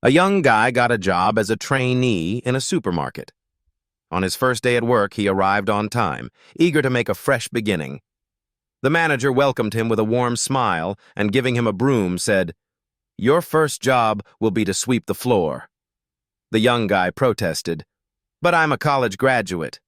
A young guy got a job as a trainee in a supermarket. On his first day at work, he arrived on time, eager to make a fresh beginning. The manager welcomed him with a warm smile and, giving him a broom, said, "Your first job will be to sweep the floor." The young guy protested, "But I'm a college graduate."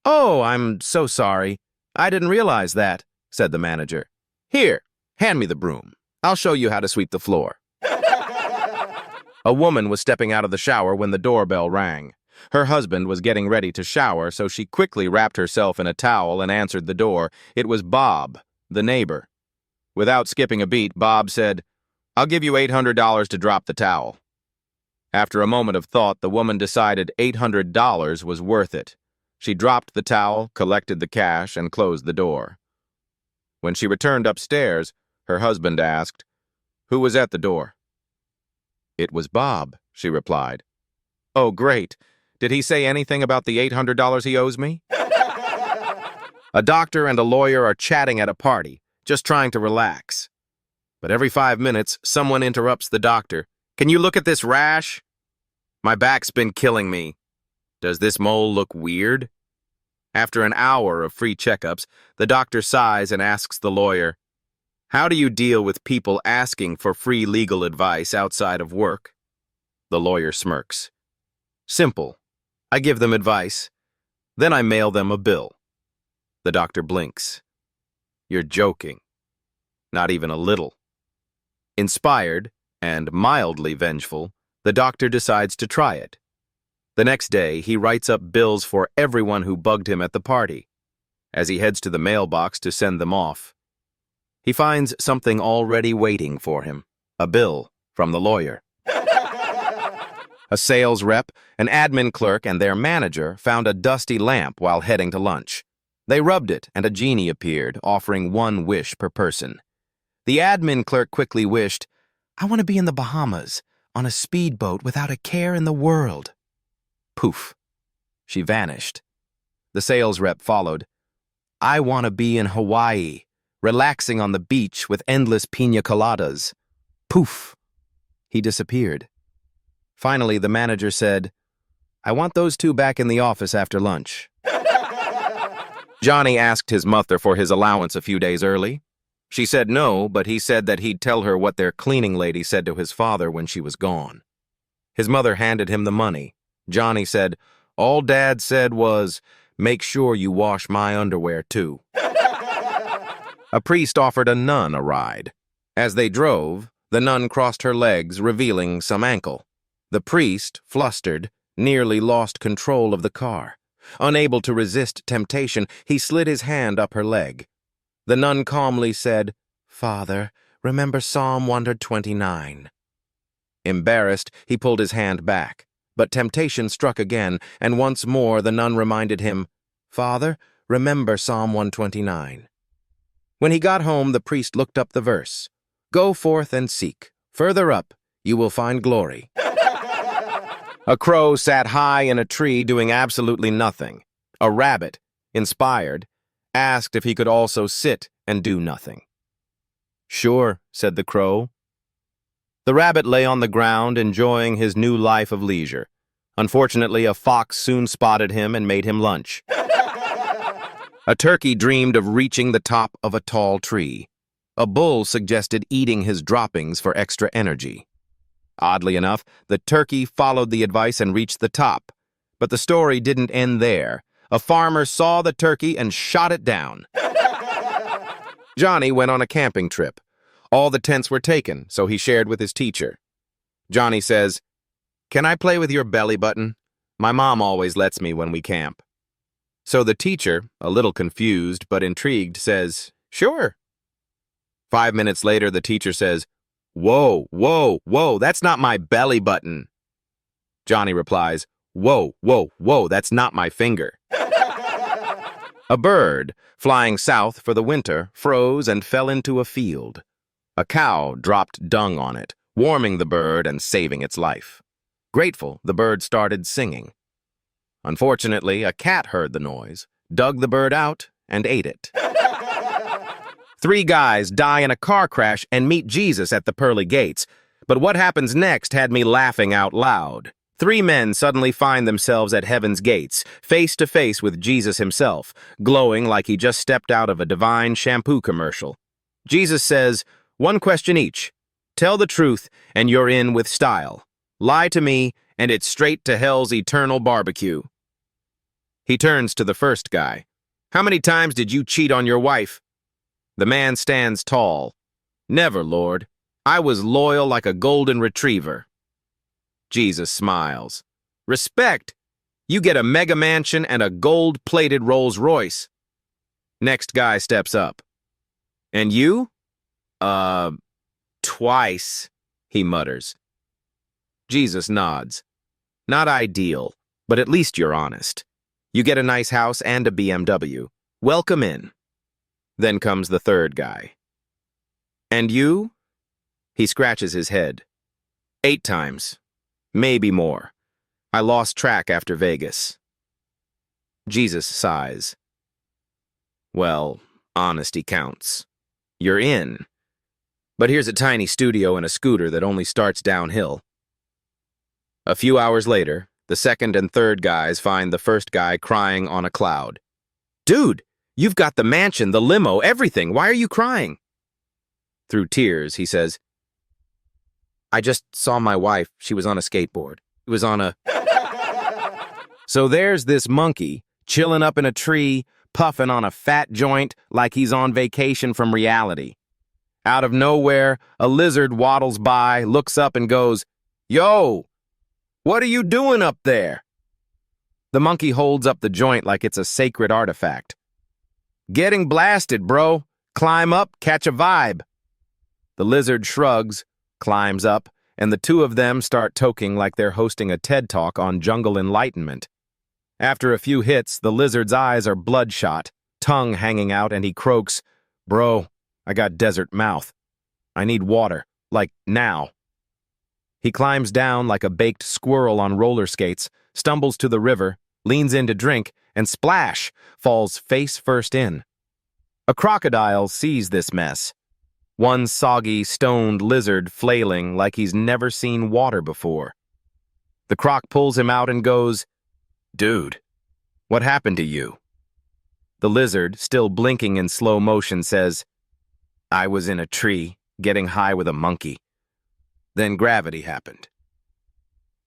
"Oh, I'm so sorry. I didn't realize that," said the manager. "Here, hand me the broom. I'll show you how to sweep the floor." A woman was stepping out of the shower when the doorbell rang. Her husband was getting ready to shower, so she quickly wrapped herself in a towel and answered the door. It was Bob, the neighbor. Without skipping a beat, Bob said, "I'll give you $800 to drop the towel." After a moment of thought, the woman decided $800 was worth it. She dropped the towel, collected the cash, and closed the door. When she returned upstairs, her husband asked, "Who was at the door?" "It was Bob," she replied. "Oh, great. Did he say anything about the $800 he owes me?" A doctor and a lawyer are chatting at a party, just trying to relax. But every 5 minutes, someone interrupts the doctor. "Can you look at this rash? My back's been killing me. Does this mole look weird?" After an hour of free checkups, the doctor sighs and asks the lawyer, "How do you deal with people asking for free legal advice outside of work?" The lawyer smirks. "Simple. I give them advice. Then I mail them a bill." The doctor blinks. "You're joking." "Not even a little." Inspired and mildly vengeful, the doctor decides to try it. The next day, he writes up bills for everyone who bugged him at the party. As he heads to the mailbox to send them off, he finds something already waiting for him, a bill from the lawyer. A sales rep, an admin clerk, and their manager found a dusty lamp while heading to lunch. They rubbed it, and a genie appeared, offering one wish per person. The admin clerk quickly wished, "I want to be in the Bahamas, on a speedboat without a care in the world." Poof. She vanished. The sales rep followed, "I want to be in Hawaii, relaxing on the beach with endless piña coladas." Poof. He disappeared. Finally, the manager said, "I want those two back in the office after lunch." Johnny asked his mother for his allowance a few days early. She said no, but he said that he'd tell her what their cleaning lady said to his father when she was gone. His mother handed him the money. Johnny said, "All Dad said was, make sure you wash my underwear too." A priest offered a nun a ride. As they drove, the nun crossed her legs, revealing some ankle. The priest, flustered, nearly lost control of the car. Unable to resist temptation, he slid his hand up her leg. The nun calmly said, "Father, remember Psalm 129. Embarrassed, he pulled his hand back. But temptation struck again, and once more the nun reminded him, "Father, remember Psalm 129. When he got home, the priest looked up the verse. "Go forth and seek. Further up, you will find glory." A crow sat high in a tree doing absolutely nothing. A rabbit, inspired, asked if he could also sit and do nothing. "Sure," said the crow. The rabbit lay on the ground, enjoying his new life of leisure. Unfortunately, a fox soon spotted him and made him lunch. A turkey dreamed of reaching the top of a tall tree. A bull suggested eating his droppings for extra energy. Oddly enough, the turkey followed the advice and reached the top. But the story didn't end there. A farmer saw the turkey and shot it down. Johnny went on a camping trip. All the tents were taken, so he shared with his teacher. Johnny says, "Can I play with your belly button? My mom always lets me when we camp." So the teacher, a little confused but intrigued, says, "Sure." 5 minutes later, the teacher says, "Whoa, whoa, whoa, that's not my belly button." Johnny replies, "Whoa, whoa, whoa, that's not my finger." A bird, flying south for the winter, froze and fell into a field. A cow dropped dung on it, warming the bird and saving its life. Grateful, the bird started singing. Unfortunately, a cat heard the noise, dug the bird out, and ate it. 3 guys die in a car crash and meet Jesus at the pearly gates. But what happens next had me laughing out loud. Three men suddenly find themselves at heaven's gates, face to face with Jesus himself, glowing like he just stepped out of a divine shampoo commercial. Jesus says, "One question each. Tell the truth, and you're in with style. Lie to me, and it's straight to hell's eternal barbecue." He turns to the first guy. "How many times did you cheat on your wife?" The man stands tall. "Never, Lord. I was loyal like a golden retriever." Jesus smiles. "Respect. You get a mega mansion and a gold-plated Rolls Royce." Next guy steps up. "And you?" Twice," he mutters. Jesus nods. "Not ideal, but at least you're honest. You get a nice house and a BMW. Welcome in." Then comes the third guy. "And you?" He scratches his head. 8 times. Maybe more. I lost track after Vegas." Jesus sighs. "Well, honesty counts. You're in. But here's a tiny studio and a scooter that only starts downhill." A few hours later, the second and third guys find the first guy crying on a cloud. "Dude, you've got the mansion, the limo, everything. Why are you crying?" Through tears, he says, "I just saw my wife. She was on a skateboard. It was on a..." So there's this monkey, chilling up in a tree, puffing on a fat joint like he's on vacation from reality. Out of nowhere, a lizard waddles by, looks up and goes, "Yo, what are you doing up there?" The monkey holds up the joint like it's a sacred artifact. "Getting blasted, bro. Climb up, catch a vibe." The lizard shrugs, climbs up, and the two of them start toking like they're hosting a TED Talk on jungle enlightenment. After a few hits, the lizard's eyes are bloodshot, tongue hanging out, and he croaks, "Bro, I got desert mouth. I need water, like now." He climbs down like a baked squirrel on roller skates, stumbles to the river, leans in to drink, and splash, falls face first in. A crocodile sees this mess. One soggy, stoned lizard flailing like he's never seen water before. The croc pulls him out and goes, "Dude, what happened to you?" The lizard, still blinking in slow motion, says, "I was in a tree, getting high with a monkey. Then gravity happened."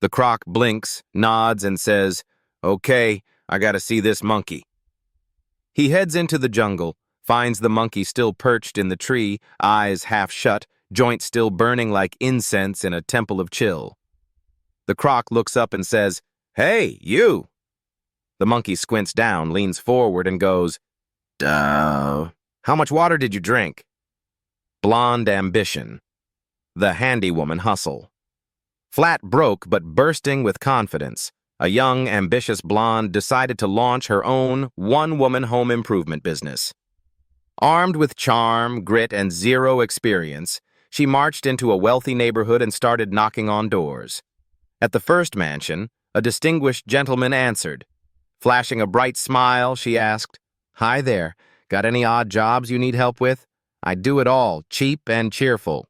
The croc blinks, nods, and says, "Okay, I gotta see this monkey." He heads into the jungle, finds the monkey still perched in the tree, eyes half shut, joint still burning like incense in a temple of chill. The croc looks up and says, "Hey, you!" The monkey squints down, leans forward, and goes, "Duh. How much water did you drink?" Blonde ambition. The handywoman hustle. Flat broke but bursting with confidence, a young, ambitious blonde decided to launch her own one-woman home improvement business. Armed with charm, grit, and zero experience, she marched into a wealthy neighborhood and started knocking on doors. At the first mansion, a distinguished gentleman answered. Flashing a bright smile, she asked, "Hi there. Got any odd jobs you need help with? I do it all, cheap and cheerful."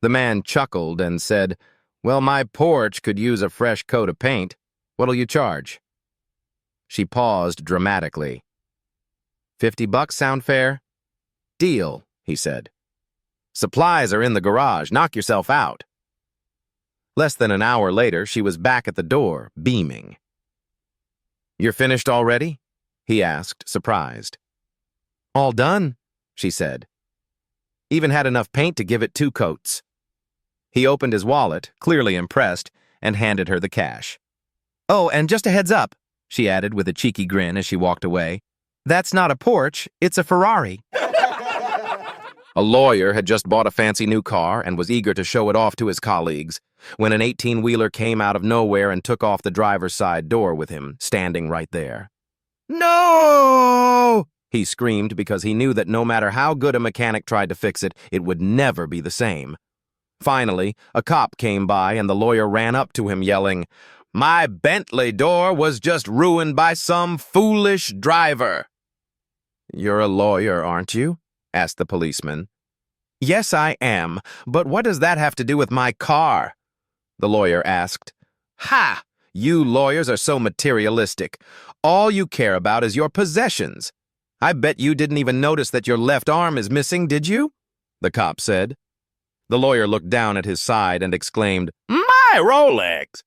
The man chuckled and said, "Well, my porch could use a fresh coat of paint. What'll you charge?" She paused dramatically. $50 sound fair?" "Deal," he said. "Supplies are in the garage. Knock yourself out." Less than an hour later, she was back at the door, beaming. "You're finished already?" he asked, surprised. "All done," she said. "Even had enough paint to give it 2 coats." He opened his wallet, clearly impressed, and handed her the cash. "Oh, and just a heads up," she added with a cheeky grin as she walked away. "That's not a Porsche, it's a Ferrari." A lawyer had just bought a fancy new car and was eager to show it off to his colleagues when an 18-wheeler came out of nowhere and took off the driver's side door with him, standing right there. "No!" he screamed because he knew that no matter how good a mechanic tried to fix it, it would never be the same. Finally, a cop came by and the lawyer ran up to him yelling, "My Bentley door was just ruined by some foolish driver." "You're a lawyer, aren't you?" asked the policeman. Yes, I am, but what does that have to do with my car? The lawyer asked. Ha! You lawyers are so materialistic. All you care about is your possessions. I bet you didn't even notice that your left arm is missing, did you? The cop said. The lawyer looked down at his side and exclaimed, My Rolex!